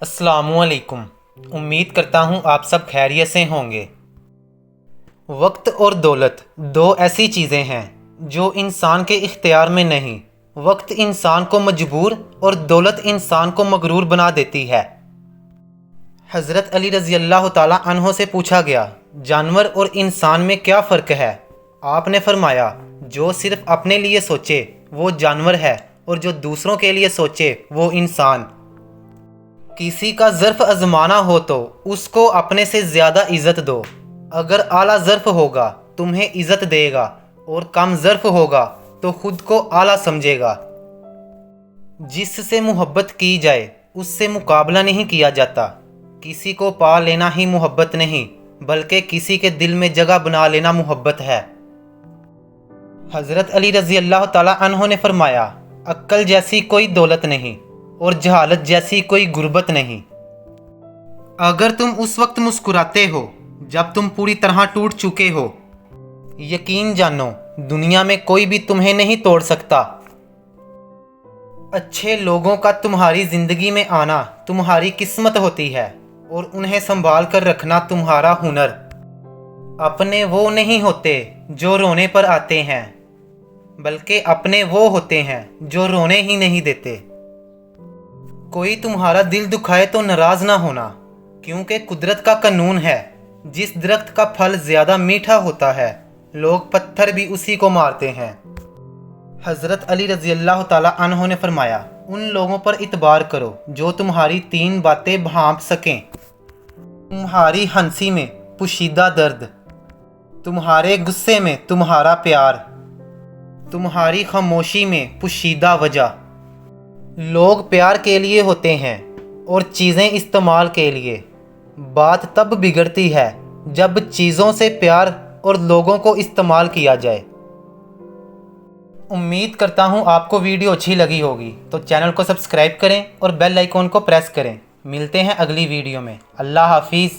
अस्सलामुअलैकुम। उम्मीद करता हूँ आप सब खैरियत से होंगे। वक्त और दौलत दो ऐसी चीज़ें हैं जो इंसान के इख्तियार में नहीं। वक्त इंसान को मजबूर और दौलत इंसान को मगरूर बना देती है। हज़रत अली रज़ी अल्लाह ताला अन्हो से पूछा गया, जानवर और इंसान में क्या फ़र्क है? आपने फरमाया, जो सिर्फ अपने लिए सोचे वो जानवर है और जो दूसरों के लिए सोचे वो इंसान। किसी का ज़र्फ़ आज़माना हो तो उसको अपने से ज़्यादा इज़्ज़त दो। अगर आला ज़र्फ़ होगा तुम्हें इज़्ज़त देगा और कम ज़र्फ़ होगा तो ख़ुद को आला समझेगा। जिससे मोहब्बत की जाए उससे मुकाबला नहीं किया जाता। किसी को पा लेना ही मोहब्बत नहीं, बल्कि किसी के दिल में जगह बना लेना मोहब्बत है। हज़रत अली रज़ी अल्लाह ताला अन्हो ने फरमाया, अक्ल जैसी कोई दौलत नहीं और जहालत जैसी कोई गुर्बत नहीं। अगर तुम उस वक्त मुस्कुराते हो जब तुम पूरी तरह टूट चुके हो, यकीन जानो दुनिया में कोई भी तुम्हें नहीं तोड़ सकता। अच्छे लोगों का तुम्हारी ज़िंदगी में आना तुम्हारी किस्मत होती है और उन्हें संभाल कर रखना तुम्हारा हुनर। अपने वो नहीं होते जो रोने पर आते हैं, बल्कि अपने वो होते हैं जो रोने ही नहीं देते। कोई तुम्हारा दिल दुखाए तो नाराज़ ना होना, क्योंकि कुदरत का कानून है, जिस दरख्त का फल ज़्यादा मीठा होता है लोग पत्थर भी उसी को मारते हैं। हज़रत अली रज़ी अल्लाह ताला अन्हो ने फरमाया, उन लोगों पर इतबार करो जो तुम्हारी तीन बातें भांप सकें। तुम्हारी हंसी में पोशीदा दर्द, तुम्हारे गुस्से में तुम्हारा प्यार, तुम्हारी खामोशी में पोशीदा वजह। लोग प्यार के लिए होते हैं और चीज़ें इस्तेमाल के लिए। बात तब बिगड़ती है जब चीज़ों से प्यार और लोगों को इस्तेमाल किया जाए। उम्मीद करता हूँ आपको वीडियो अच्छी लगी होगी, तो चैनल को सब्सक्राइब करें और बेल आइकॉन को प्रेस करें। मिलते हैं अगली वीडियो में। अल्लाह हाफिज़।